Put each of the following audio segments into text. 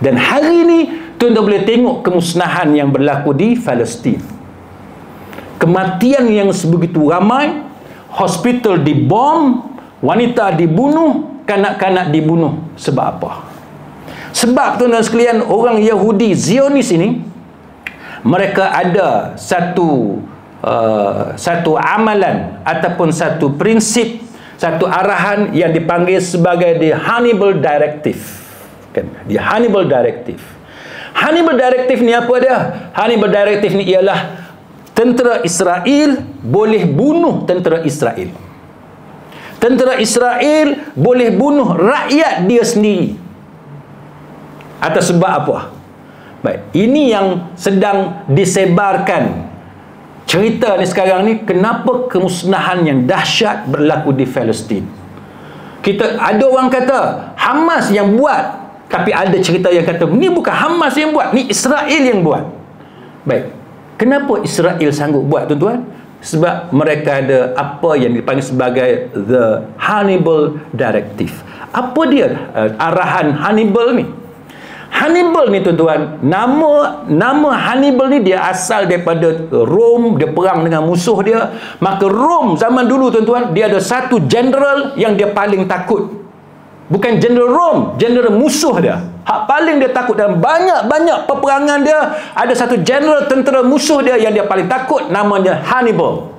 Dan hari ini tuan-tuan boleh tengok kemusnahan yang berlaku di Palestin. Kematian yang sebegitu ramai, hospital dibom, wanita dibunuh, kanak-kanak dibunuh. Sebab apa? Sebab tuan-tuan sekalian, orang Yahudi Zionis ini, mereka ada satu amalan ataupun satu prinsip, satu arahan yang dipanggil sebagai the Hannibal Directive. Kan? The Hannibal Directive. Hannibal Directive ni apa dia? Hannibal Directive ni ialah tentera Israel boleh bunuh tentera Israel. Tentera Israel boleh bunuh rakyat dia sendiri. Atas sebab apa? Baik, ini yang sedang disebarkan. Cerita ni sekarang ni, kenapa kemusnahan yang dahsyat berlaku di Palestin. Ada orang kata Hamas yang buat, tapi ada cerita yang kata ni bukan Hamas yang buat, ni Israel yang buat. Baik, kenapa Israel sanggup buat, tuan-tuan? Sebab mereka ada apa yang dipanggil sebagai the Hannibal Directive. Apa dia arahan Hannibal ni? Hannibal ni, tuan-tuan, nama Hannibal ni dia asal daripada Rom. Dia perang dengan musuh dia. Maka Rom zaman dulu, tuan-tuan, dia ada satu general yang dia paling takut. Bukan general Rom, general musuh dia. Hak paling dia takut dalam banyak-banyak peperangan dia, ada satu general tentera musuh dia yang dia paling takut, namanya Hannibal.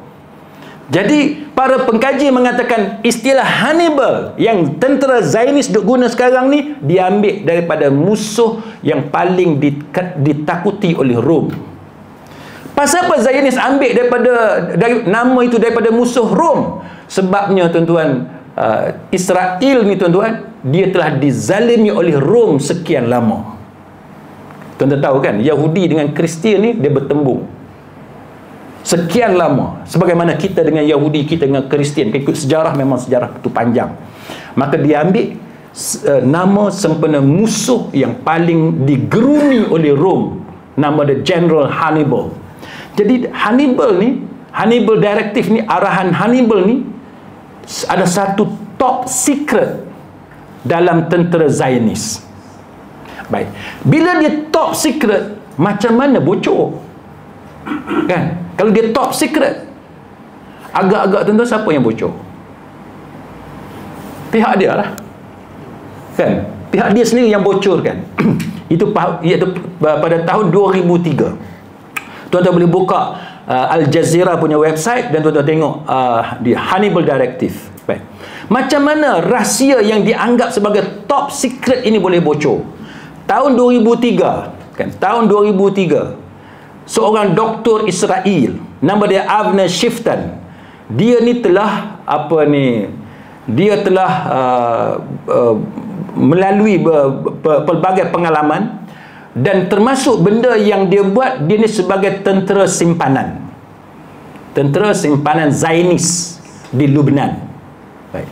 Jadi para pengkaji mengatakan istilah Hannibal yang tentera Zionis duk guna sekarang ni diambil daripada musuh yang paling ditakuti oleh Rom. Pasal apa Zionis ambil nama itu daripada musuh Rom? Sebabnya, tuan-tuan, Israel ni, tuan-tuan, dia telah dizalimi oleh Rom sekian lama. Tuan-tuan tahu kan, Yahudi dengan Kristian ni dia bertembung sekian lama. Sebagaimana kita dengan Yahudi, kita dengan Kristian, ikut sejarah, memang sejarah itu panjang. Maka dia ambil nama sempena musuh yang paling digeruni oleh Rom, nama dia General Hannibal. Jadi Hannibal Directive ni, arahan Hannibal ni ada satu top secret dalam tentera Zionis. Baik, bila dia top secret, macam mana bocor? Kan? Kalau dia top secret, agak-agak, tuan-tuan, siapa yang bocor? Pihak dia lah. Kan? Pihak dia sendiri yang bocorkan. Itu pada tahun 2003. Tuan-tuan boleh buka Al Jazeera punya website dan tuan-tuan tengok di Hannibal Directive. Baik. Macam mana rahsia yang dianggap sebagai top secret ini boleh bocor? Tahun 2003, kan? Tahun 2003, seorang doktor Israel, nama dia Avner Shiftan, dia ni telah dia telah melalui pelbagai pengalaman, dan termasuk benda yang dia buat, dia ni sebagai tentera simpanan Zionis di Lebanon. Baik.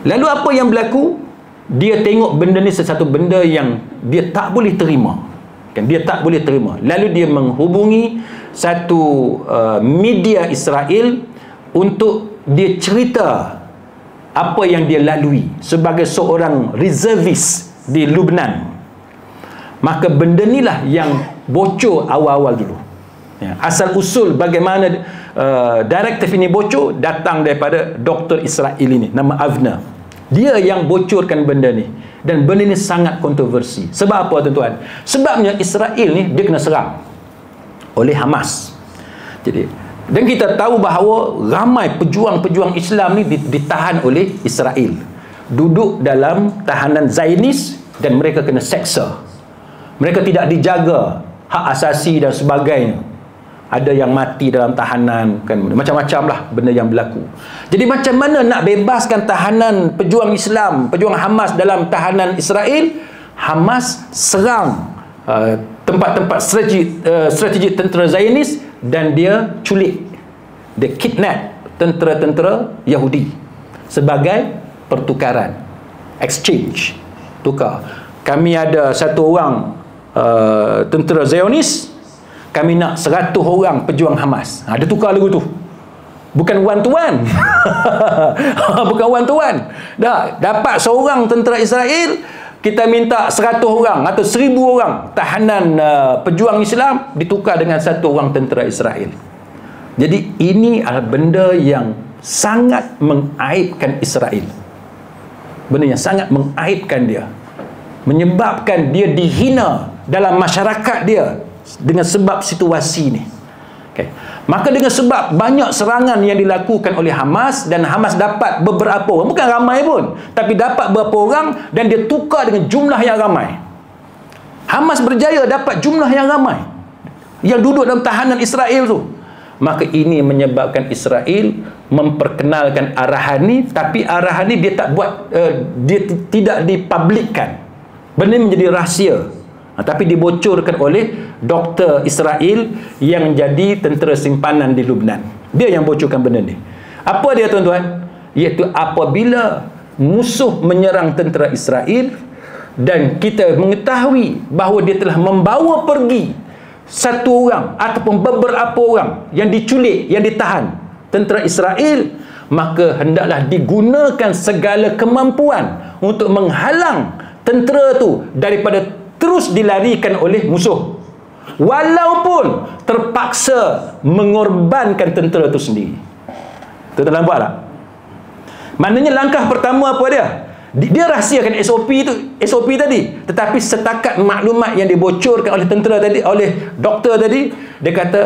Lalu apa yang berlaku? Dia tengok benda ni sesuatu benda yang dia tak boleh terima. Kan, dia tak boleh terima. Lalu dia menghubungi satu media Israel untuk dia cerita apa yang dia lalui sebagai seorang reservist di Lebanon. Maka benda inilah yang bocor awal-awal dulu. Ya, asal usul bagaimana direktif ini bocor datang daripada doktor Israel ini, nama Avner. Dia yang bocorkan benda ni. Dan benda ni sangat kontroversi. Sebab apa, tuan-tuan? Sebabnya Israel ni dia kena serang oleh Hamas. Jadi, dan kita tahu bahawa ramai pejuang-pejuang Islam ni ditahan oleh Israel. Duduk dalam tahanan Zionis dan mereka kena seksa. Mereka tidak dijaga hak asasi dan sebagainya. Ada yang mati dalam tahanan, kan, macam-macam lah benda yang berlaku. Jadi macam mana nak bebaskan tahanan pejuang Islam, pejuang Hamas dalam tahanan Israel? Hamas serang tempat-tempat strategik tentera Zionis dan dia culik, dia kidnap tentera-tentera Yahudi sebagai pertukaran, exchange, tukar. Kami ada satu orang tentera Zionis, kami nak 100 orang pejuang Hamas. Dia tukar lagu tu. Bukan one to one. Bukan one to one. Dah dapat seorang tentera Israel, kita minta 100 orang atau 1000 orang tahanan pejuang Islam ditukar dengan 1 orang tentera Israel. Jadi ini adalah benda yang sangat mengaibkan Israel. Benda yang sangat mengaibkan dia, menyebabkan dia dihina dalam masyarakat dia dengan sebab situasi ni. Okay. Maka dengan sebab banyak serangan yang dilakukan oleh Hamas, dan Hamas dapat beberapa orang, bukan ramai pun, tapi dapat beberapa orang, dan dia tukar dengan jumlah yang ramai. Hamas berjaya dapat jumlah yang ramai yang duduk dalam tahanan Israel tu. Maka ini menyebabkan Israel memperkenalkan arahan ni, tapi arahan ni dia tak buat, dia tidak dipublikkan. Benda ini menjadi rahsia, tapi dibocorkan oleh doktor Israel yang jadi tentera simpanan di Lebanon. Dia yang bocorkan benda ni. Apa dia, tuan-tuan? Iaitu apabila musuh menyerang tentera Israel dan kita mengetahui bahawa dia telah membawa pergi 1 orang ataupun beberapa orang yang diculik, yang ditahan tentera Israel, maka hendaklah digunakan segala kemampuan untuk menghalang tentera tu daripada terus dilarikan oleh musuh, walaupun terpaksa mengorbankan tentera itu sendiri. Tuan-tuan nampak tak? Maknanya langkah pertama apa dia? Dia rahsiakan SOP tadi, tetapi setakat maklumat yang dibocorkan oleh tentera tadi, oleh doktor tadi, dia kata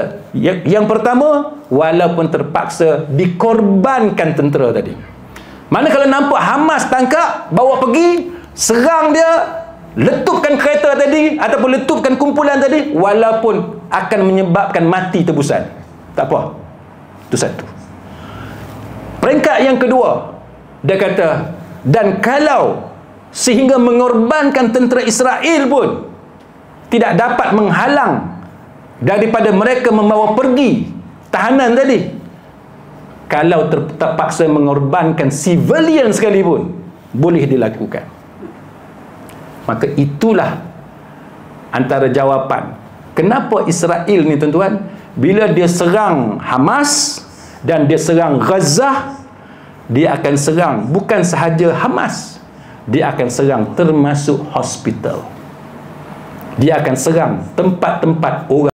yang pertama, walaupun terpaksa dikorbankan tentera tadi. Mana kalau nampak Hamas tangkap, bawa pergi, serang dia, letupkan kereta tadi ataupun letupkan kumpulan tadi, walaupun akan menyebabkan mati tebusan, tak apa. Itu satu. Peringkat yang kedua, dia kata, dan kalau sehingga mengorbankan tentera Israel pun tidak dapat menghalang daripada mereka membawa pergi tahanan tadi, kalau terpaksa mengorbankan civilian sekalipun, boleh dilakukan. Maka itulah antara jawapan kenapa Israel ni, tuan-tuan, bila dia serang Hamas dan dia serang Gaza, dia akan serang bukan sahaja Hamas, dia akan serang termasuk hospital, dia akan serang tempat-tempat orang